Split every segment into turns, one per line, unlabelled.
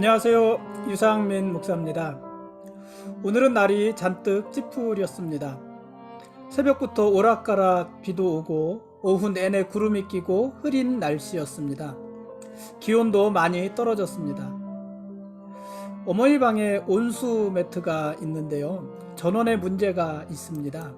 안녕하세요. 유상민 목사입니다. 오늘은 날이 잔뜩 찌푸렸습니다. 새벽부터 오락가락 비도 오고 오후 내내 구름이 끼고 흐린 날씨였습니다. 기온도 많이 떨어졌습니다. 어머니 방에 온수 매트가 있는데요. 전원에 문제가 있습니다.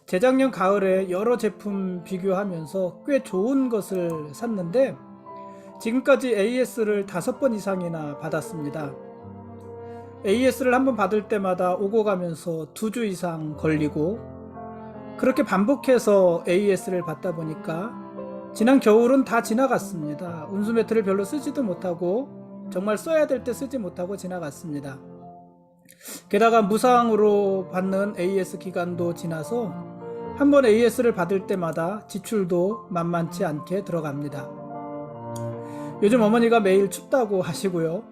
재작년 가을에 여러 제품 비교하면서 꽤 좋은 것을 샀는데 지금까지 AS를 5번 이상이나 받았습니다. AS를 한번 받을 때마다 오고 가면서 2주 이상 걸리고 그렇게 반복해서 AS를 받다 보니까 지난 겨울은 다 지나갔습니다. 온수 매트를 별로 쓰지도 못하고 정말 써야 될 때 쓰지 못하고 지나갔습니다. 게다가 무상으로 받는 AS 기간도 지나서 한번 AS를 받을 때마다 지출도 만만치 않게 들어갑니다. 요즘 어머니가 매일 춥다고 하시고요.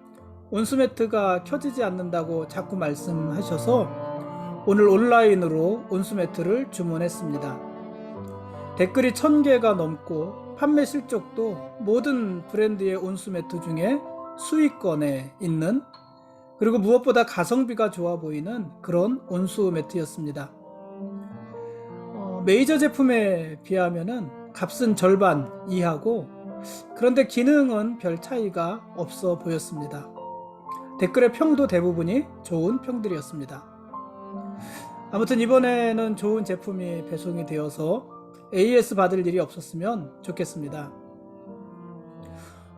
온수매트가 켜지지 않는다고 자꾸 말씀하셔서 오늘 온라인으로 온수매트를 주문했습니다. 댓글이 1000개가 넘고 판매 실적도 모든 브랜드의 온수매트 중에 수위권에 있는, 그리고 무엇보다 가성비가 좋아 보이는 그런 온수매트였습니다. 메이저 제품에 비하면 값은 절반 이하고, 그런데 기능은 별 차이가 없어 보였습니다. 댓글의 평도 대부분이 좋은 평들이었습니다. 아무튼 이번에는 좋은 제품이 배송이 되어서 AS 받을 일이 없었으면 좋겠습니다.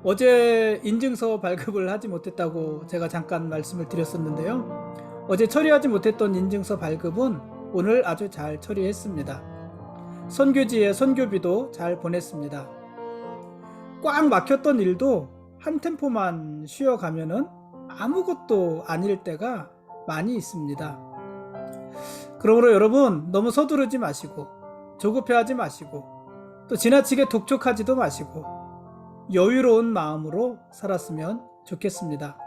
어제 인증서 발급을 하지 못했다고 제가 잠깐 말씀을 드렸었는데요. 어제 처리하지 못했던 인증서 발급은 오늘 아주 잘 처리했습니다. 선교지에 선교비도 잘 보냈습니다. 꽉 막혔던 일도 한 템포만 쉬어가면은 아무것도 아닐 때가 많이 있습니다. 그러므로 여러분, 너무 서두르지 마시고 조급해하지 마시고 또 지나치게 독촉하지도 마시고 여유로운 마음으로 살았으면 좋겠습니다.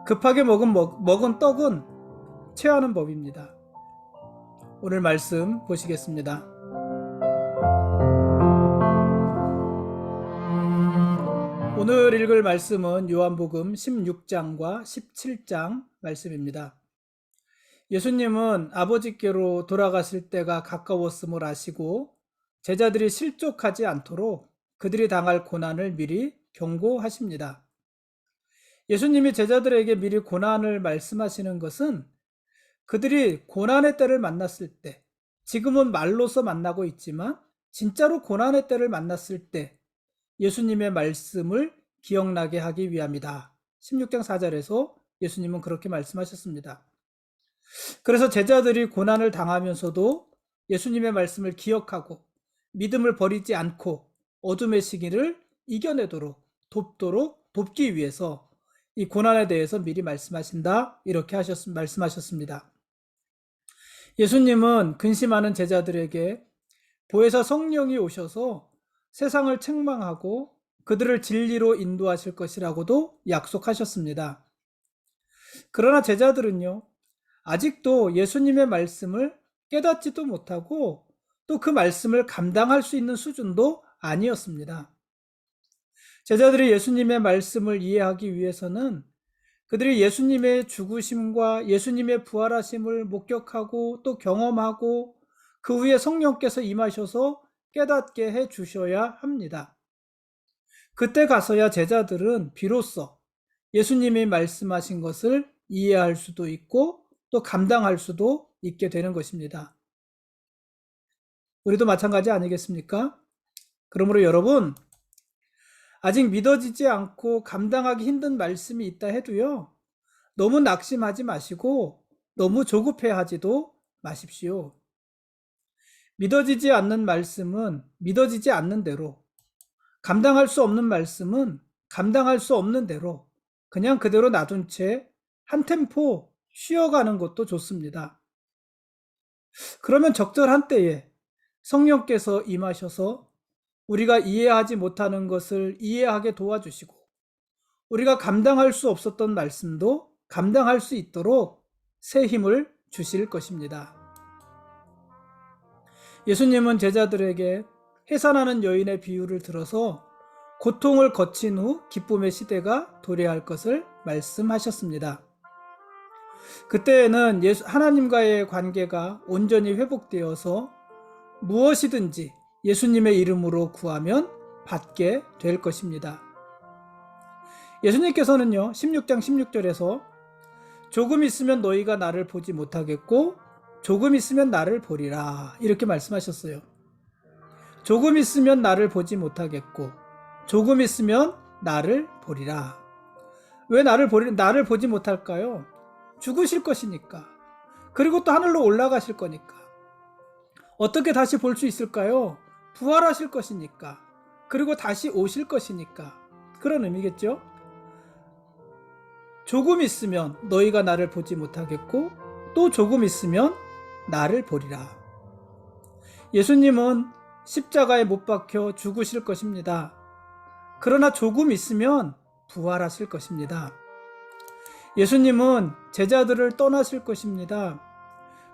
급하게 먹은 떡은 체하는 법입니다. 오늘 말씀 보시겠습니다. 오늘 읽을 말씀은 요한복음 16장과 17장 말씀입니다. 예수님은 아버지께로 돌아가실 때가 가까웠음을 아시고 제자들이 실족하지 않도록 그들이 당할 고난을 미리 경고하십니다. 예수님이 제자들에게 미리 고난을 말씀하시는 것은 그들이 고난의 때를 만났을 때, 지금은 말로서 만나고 있지만 진짜로 고난의 때를 만났을 때 예수님의 말씀을 기억나게 하기 위함이다. 16장 4절에서 예수님은 그렇게 말씀하셨습니다. 그래서 제자들이 고난을 당하면서도 예수님의 말씀을 기억하고 믿음을 버리지 않고 어둠의 시기를 이겨내도록 돕기 위해서 이 고난에 대해서 미리 말씀하신다, 이렇게 말씀하셨습니다. 예수님은 근심하는 제자들에게 보혜사 성령이 오셔서 세상을 책망하고 그들을 진리로 인도하실 것이라고도 약속하셨습니다. 그러나 제자들은요, 아직도 예수님의 말씀을 깨닫지도 못하고 또 그 말씀을 감당할 수 있는 수준도 아니었습니다. 제자들이 예수님의 말씀을 이해하기 위해서는 그들이 예수님의 죽으심과 예수님의 부활하심을 목격하고 또 경험하고 그 후에 성령께서 임하셔서 깨닫게 해 주셔야 합니다. 그때 가서야 제자들은 비로소 예수님이 말씀하신 것을 이해할 수도 있고 또 감당할 수도 있게 되는 것입니다. 우리도 마찬가지 아니겠습니까? 그러므로 여러분, 아직 믿어지지 않고 감당하기 힘든 말씀이 있다 해도요, 너무 낙심하지 마시고 너무 조급해하지도 마십시오. 믿어지지 않는 말씀은 믿어지지 않는 대로, 감당할 수 없는 말씀은 감당할 수 없는 대로 그냥 그대로 놔둔 채 한 템포 쉬어가는 것도 좋습니다. 그러면 적절한 때에 성령께서 임하셔서 우리가 이해하지 못하는 것을 이해하게 도와주시고 우리가 감당할 수 없었던 말씀도 감당할 수 있도록 새 힘을 주실 것입니다. 예수님은 제자들에게 해산하는 여인의 비유를 들어서 고통을 거친 후 기쁨의 시대가 도래할 것을 말씀하셨습니다. 그때에는 하나님과의 관계가 온전히 회복되어서 무엇이든지 예수님의 이름으로 구하면 받게 될 것입니다. 예수님께서는요, 16장 16절에서 조금 있으면 너희가 나를 보지 못하겠고 조금 있으면 나를 보리라 이렇게 말씀하셨어요. 조금 있으면 나를 보지 못하겠고 조금 있으면 나를 보리라. 왜 나를 보지 못할까요? 죽으실 것이니까. 그리고 또 하늘로 올라가실 거니까. 어떻게 다시 볼 수 있을까요? 부활하실 것이니까. 그리고 다시 오실 것이니까. 그런 의미겠죠? 조금 있으면 너희가 나를 보지 못하겠고 또 조금 있으면 나를 보리라. 예수님은 십자가에 못 박혀 죽으실 것입니다. 그러나 조금 있으면 부활하실 것입니다. 예수님은 제자들을 떠나실 것입니다.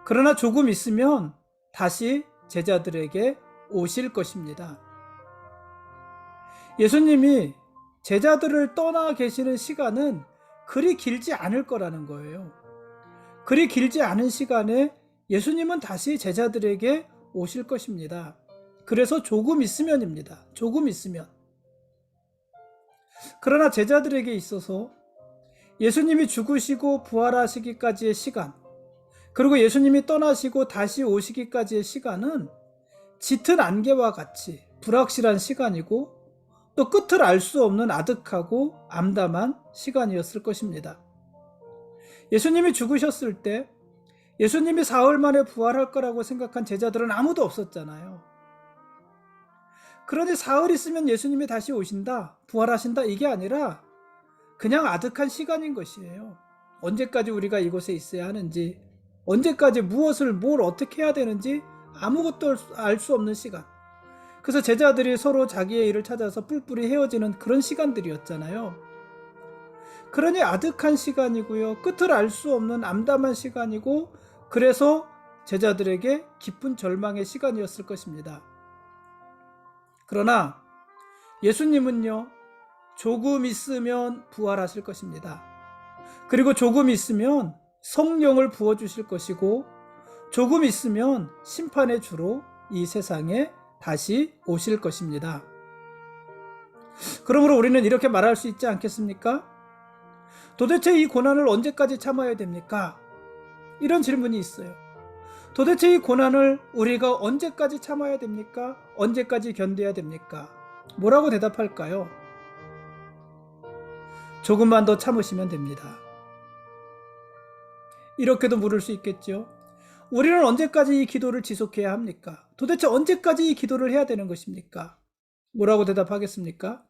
그러나 조금 있으면 다시 제자들에게 오실 것입니다. 예수님이 제자들을 떠나 계시는 시간은 그리 길지 않을 거라는 거예요. 그리 길지 않은 시간에 예수님은 다시 제자들에게 오실 것입니다. 그래서 조금 있으면입니다. 조금 있으면. 그러나 제자들에게 있어서 예수님이 죽으시고 부활하시기까지의 시간, 그리고 예수님이 떠나시고 다시 오시기까지의 시간은 짙은 안개와 같이 불확실한 시간이고 또 끝을 알 수 없는 아득하고 암담한 시간이었을 것입니다. 예수님이 죽으셨을 때 예수님이 사흘 만에 부활할 거라고 생각한 제자들은 아무도 없었잖아요. 그런데 사흘 있으면 예수님이 다시 오신다, 부활하신다 이게 아니라 그냥 아득한 시간인 것이에요. 언제까지 우리가 이곳에 있어야 하는지, 언제까지 뭘 어떻게 해야 되는지 아무것도 알 수 없는 시간. 그래서 제자들이 서로 자기의 일을 찾아서 뿔뿔이 헤어지는 그런 시간들이었잖아요. 그러니 아득한 시간이고요. 끝을 알 수 없는 암담한 시간이고 그래서 제자들에게 깊은 절망의 시간이었을 것입니다. 그러나 예수님은요. 조금 있으면 부활하실 것입니다. 그리고 조금 있으면 성령을 부어주실 것이고 조금 있으면 심판의 주로 이 세상에 다시 오실 것입니다. 그러므로 우리는 이렇게 말할 수 있지 않겠습니까? 도대체 이 고난을 언제까지 참아야 됩니까? 이런 질문이 있어요. 도대체 이 고난을 우리가 언제까지 참아야 됩니까? 언제까지 견뎌야 됩니까? 뭐라고 대답할까요? 조금만 더 참으시면 됩니다. 이렇게도 물을 수 있겠죠. 우리는 언제까지 이 기도를 지속해야 합니까? 도대체 언제까지 이 기도를 해야 되는 것입니까? 뭐라고 대답하겠습니까?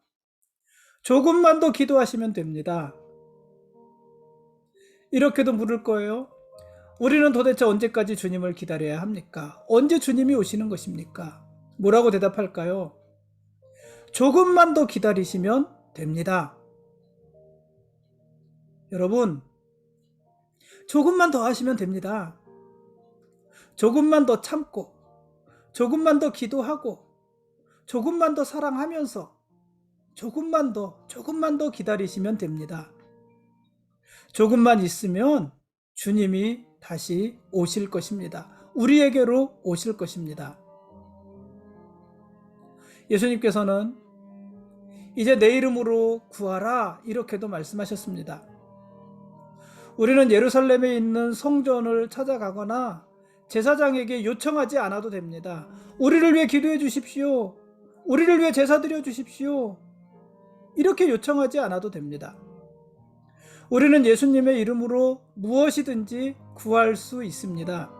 조금만 더 기도하시면 됩니다. 이렇게도 물을 거예요. 우리는 도대체 언제까지 주님을 기다려야 합니까? 언제 주님이 오시는 것입니까? 뭐라고 대답할까요? 조금만 더 기다리시면 됩니다. 여러분, 조금만 더 하시면 됩니다. 조금만 더 참고, 조금만 더 기도하고, 조금만 더 사랑하면서, 조금만 더 기다리시면 됩니다. 조금만 있으면 주님이 다시 오실 것입니다. 우리에게로 오실 것입니다. 예수님께서는 이제 내 이름으로 구하라 이렇게도 말씀하셨습니다. 우리는 예루살렘에 있는 성전을 찾아가거나 제사장에게 요청하지 않아도 됩니다. 우리를 위해 기도해 주십시오. 우리를 위해 제사 드려 주십시오. 이렇게 요청하지 않아도 됩니다. 우리는 예수님의 이름으로 무엇이든지 구할 수 있습니다.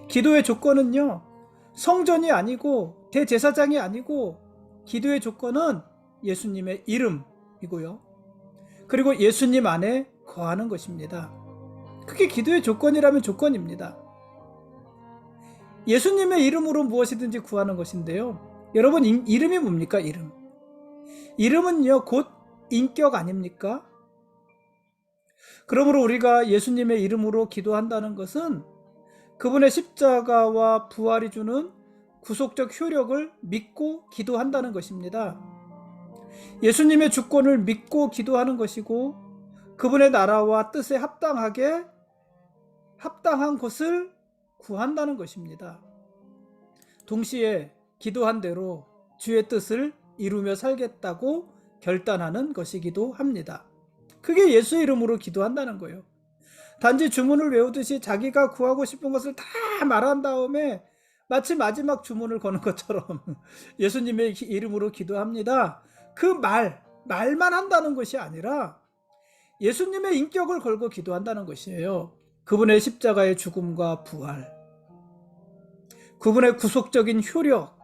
기도의 조건은요, 성전이 아니고 대제사장이 아니고 기도의 조건은 예수님의 이름이고요. 그리고 예수님 안에 거하는 것입니다. 그게 기도의 조건이라면 조건입니다. 예수님의 이름으로 무엇이든지 구하는 것인데요. 여러분, 이름이 뭡니까? 이름은요, 곧 인격 아닙니까? 그러므로 우리가 예수님의 이름으로 기도한다는 것은 그분의 십자가와 부활이 주는 구속적 효력을 믿고 기도한다는 것입니다. 예수님의 주권을 믿고 기도하는 것이고 그분의 나라와 뜻에 합당한 것을 구한다는 것입니다. 동시에 기도한 대로 주의 뜻을 이루며 살겠다고 결단하는 것이기도 합니다. 그게 예수의 이름으로 기도한다는 거예요. 단지 주문을 외우듯이 자기가 구하고 싶은 것을 다 말한 다음에 마치 마지막 주문을 거는 것처럼 예수님의 이름으로 기도합니다. 그 말만 한다는 것이 아니라 예수님의 인격을 걸고 기도한다는 것이에요. 그분의 십자가의 죽음과 부활, 그분의 구속적인 효력,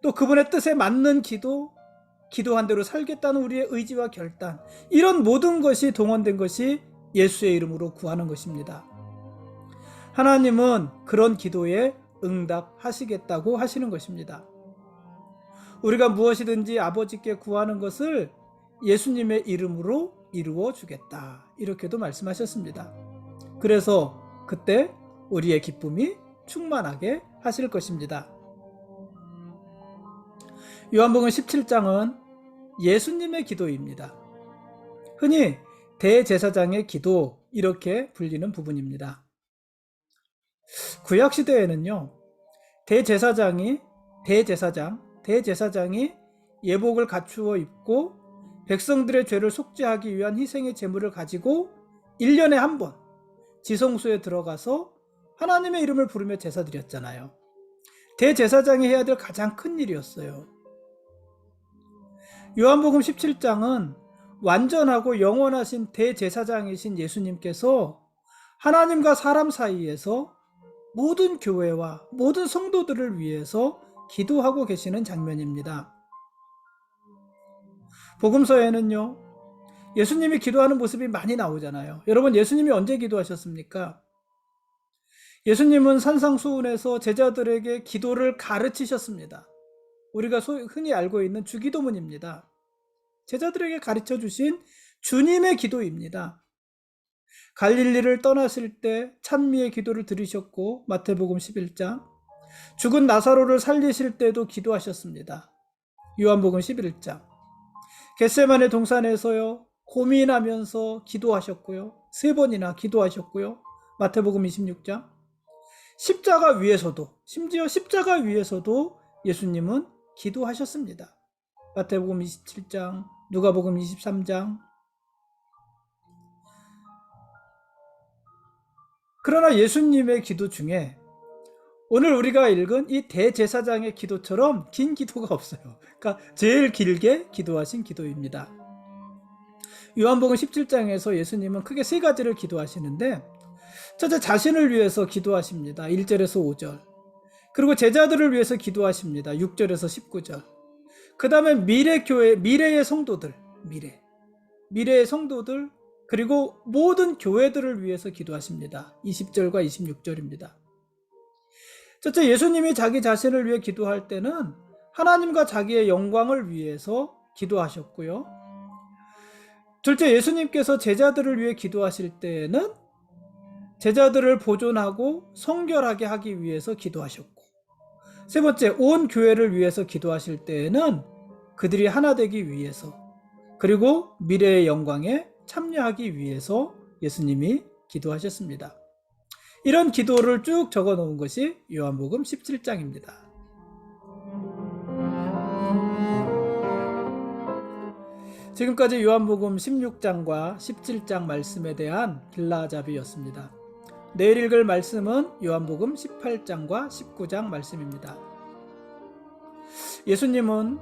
또 그분의 뜻에 맞는 기도한 대로 살겠다는 우리의 의지와 결단, 이런 모든 것이 동원된 것이 예수의 이름으로 구하는 것입니다. 하나님은 그런 기도에 응답하시겠다고 하시는 것입니다. 우리가 무엇이든지 아버지께 구하는 것을 예수님의 이름으로 이루어 주겠다, 이렇게도 말씀하셨습니다. 그래서 그때 우리의 기쁨이 충만하게 하실 것입니다. 요한복음 17장은 예수님의 기도입니다. 흔히 대제사장의 기도, 이렇게 불리는 부분입니다. 구약시대에는요, 대제사장이 예복을 갖추어 입고 백성들의 죄를 속죄하기 위한 희생의 제물을 가지고 1년에 한 번 지성소에 들어가서 하나님의 이름을 부르며 제사 드렸잖아요. 대제사장이 해야 될 가장 큰 일이었어요. 요한복음 17장은 완전하고 영원하신 대제사장이신 예수님께서 하나님과 사람 사이에서 모든 교회와 모든 성도들을 위해서 기도하고 계시는 장면입니다. 복음서에는요, 예수님이 기도하는 모습이 많이 나오잖아요. 여러분, 예수님이 언제 기도하셨습니까? 예수님은 산상수훈에서 제자들에게 기도를 가르치셨습니다. 우리가 흔히 알고 있는 주기도문입니다. 제자들에게 가르쳐 주신 주님의 기도입니다. 갈릴리를 떠나실 때 찬미의 기도를 들으셨고, 마태복음 11장, 죽은 나사로를 살리실 때도 기도하셨습니다. 요한복음 11장, 겟세마네 동산에서요, 고민하면서 기도하셨고요. 3번이나 기도하셨고요. 마태복음 26장, 심지어 십자가 위에서도 예수님은 기도하셨습니다. 마태복음 27장, 누가복음 23장. 그러나 예수님의 기도 중에 오늘 우리가 읽은 이 대제사장의 기도처럼 긴 기도가 없어요. 그러니까 제일 길게 기도하신 기도입니다. 요한복음 17장에서 예수님은 크게 3가지를 기도하시는데, 첫째, 자신을 위해서 기도하십니다. 1절에서 5절. 그리고 제자들을 위해서 기도하십니다. 6절에서 19절. 그 다음에 미래의 성도들, 미래의 성도들, 그리고 모든 교회들을 위해서 기도하십니다. 20절과 26절입니다. 첫째, 예수님이 자기 자신을 위해 기도할 때는 하나님과 자기의 영광을 위해서 기도하셨고요. 둘째, 예수님께서 제자들을 위해 기도하실 때에는 제자들을 보존하고 성결하게 하기 위해서 기도하셨고, 세 번째, 온 교회를 위해서 기도하실 때에는 그들이 하나 되기 위해서, 그리고 미래의 영광에 참여하기 위해서 예수님이 기도하셨습니다. 이런 기도를 쭉 적어 놓은 것이 요한복음 17장입니다. 지금까지 요한복음 16장과 17장 말씀에 대한 빌라잡이였습니다. 내일 읽을 말씀은 요한복음 18장과 19장 말씀입니다. 예수님은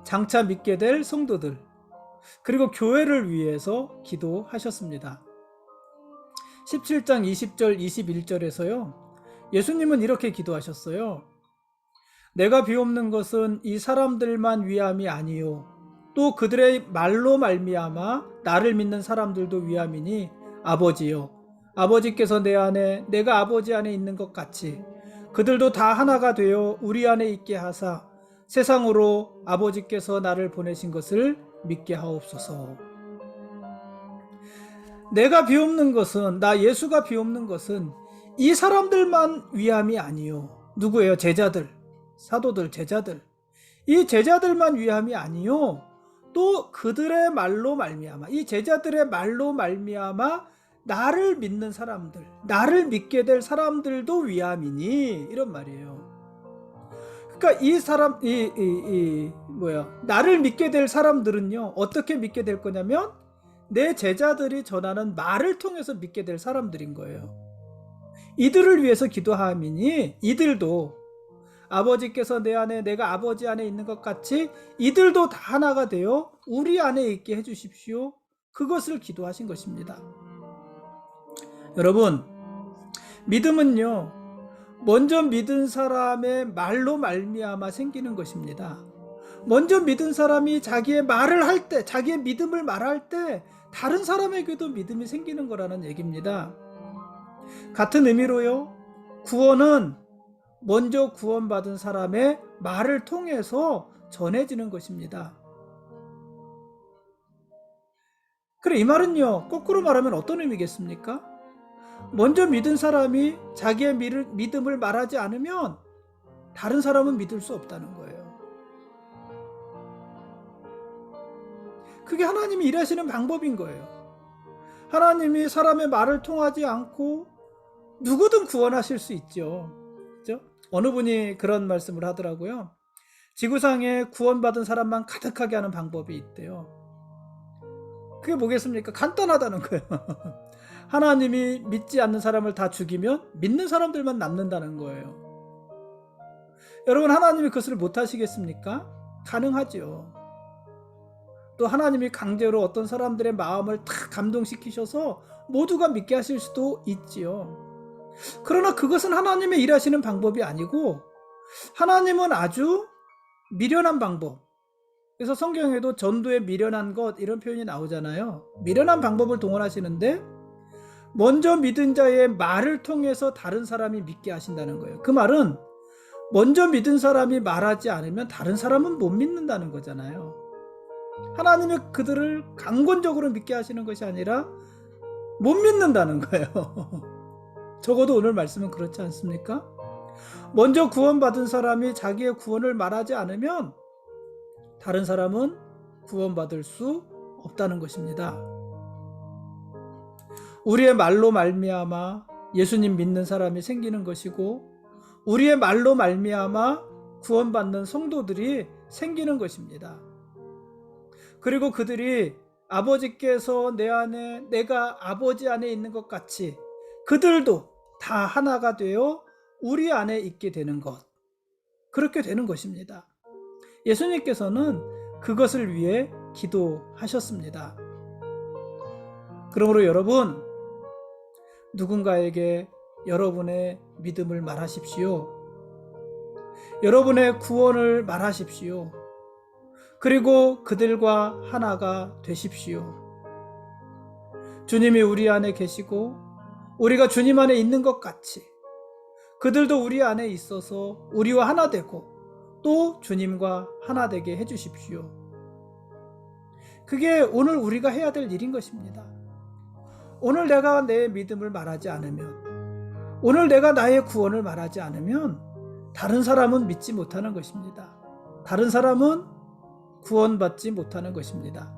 장차 믿게 될 성도들, 그리고 교회를 위해서 기도하셨습니다. 17장 20절 21절에서요, 예수님은 이렇게 기도하셨어요. 내가 비옵는 것은 이 사람들만 위함이 아니요 또 그들의 말로 말미암아 나를 믿는 사람들도 위함이니, 아버지요, 아버지께서 내 안에 내가 아버지 안에 있는 것 같이 그들도 다 하나가 되어 우리 안에 있게 하사 세상으로 아버지께서 나를 보내신 것을 믿게 하옵소서. 내가 비옵는 것은, 나 예수가 비옵는 것은 이 사람들만 위함이 아니요. 누구예요? 제자들, 사도들, 제자들. 이 제자들만 위함이 아니요, 또 그들의 말로 말미암아, 이 제자들의 말로 말미암아 나를 믿는 사람들, 나를 믿게 될 사람들도 위함이니, 이런 말이에요. 그러니까 이 사람, 나를 믿게 될 사람들은요, 어떻게 믿게 될 거냐면 내 제자들이 전하는 말을 통해서 믿게 될 사람들인 거예요. 이들을 위해서 기도함이니, 이들도 아버지께서 내 안에, 내가 아버지 안에 있는 것 같이 이들도 다 하나가 되어 우리 안에 있게 해주십시오. 그것을 기도하신 것입니다. 여러분, 믿음은요, 먼저 믿은 사람의 말로 말미암아 생기는 것입니다. 먼저 믿은 사람이 자기의 말을 할 때, 자기의 믿음을 말할 때 다른 사람에게도 믿음이 생기는 거라는 얘기입니다. 같은 의미로요, 구원은 먼저 구원받은 사람의 말을 통해서 전해지는 것입니다. 그래, 이 말은요, 거꾸로 말하면 어떤 의미겠습니까? 먼저 믿은 사람이 자기의 믿음을 말하지 않으면 다른 사람은 믿을 수 없다는 거예요. 그게 하나님이 일하시는 방법인 거예요. 하나님이 사람의 말을 통하지 않고 누구든 구원하실 수 있죠. 그렇죠? 어느 분이 그런 말씀을 하더라고요. 지구상에 구원받은 사람만 가득하게 하는 방법이 있대요. 그게 뭐겠습니까? 간단하다는 거예요. 하나님이 믿지 않는 사람을 다 죽이면 믿는 사람들만 남는다는 거예요. 여러분, 하나님이 그것을 못하시겠습니까? 가능하죠. 또 하나님이 강제로 어떤 사람들의 마음을 다 감동시키셔서 모두가 믿게 하실 수도 있지요. 그러나 그것은 하나님의 일하시는 방법이 아니고, 하나님은 아주 미련한 방법, 그래서 성경에도 전도에 미련한 것, 이런 표현이 나오잖아요. 미련한 방법을 동원하시는데 먼저 믿은 자의 말을 통해서 다른 사람이 믿게 하신다는 거예요. 그 말은 먼저 믿은 사람이 말하지 않으면 다른 사람은 못 믿는다는 거잖아요. 하나님이 그들을 강권적으로 믿게 하시는 것이 아니라 못 믿는다는 거예요. 적어도 오늘 말씀은 그렇지 않습니까? 먼저 구원받은 사람이 자기의 구원을 말하지 않으면 다른 사람은 구원받을 수 없다는 것입니다. 우리의 말로 말미암아 예수님 믿는 사람이 생기는 것이고, 우리의 말로 말미암아 구원받는 성도들이 생기는 것입니다. 그리고 그들이 아버지께서 내 안에, 내가 아버지 안에 있는 것 같이 그들도 다 하나가 되어 우리 안에 있게 되는 것, 그렇게 되는 것입니다. 예수님께서는 그것을 위해 기도하셨습니다. 그러므로 여러분, 누군가에게 여러분의 믿음을 말하십시오. 여러분의 구원을 말하십시오. 그리고 그들과 하나가 되십시오. 주님이 우리 안에 계시고 우리가 주님 안에 있는 것 같이 그들도 우리 안에 있어서 우리와 하나 되고 또 주님과 하나 되게 해주십시오. 그게 오늘 우리가 해야 될 일인 것입니다. 오늘 내가 내 믿음을 말하지 않으면, 오늘 내가 나의 구원을 말하지 않으면 다른 사람은 믿지 못하는 것입니다. 다른 사람은 구원받지 못하는 것입니다.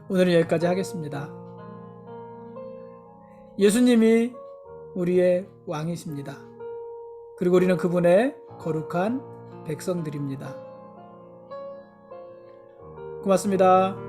오늘은 여기까지 하겠습니다. 예수님이 우리의 왕이십니다. 그리고 우리는 그분의 거룩한 백성들입니다. 고맙습니다.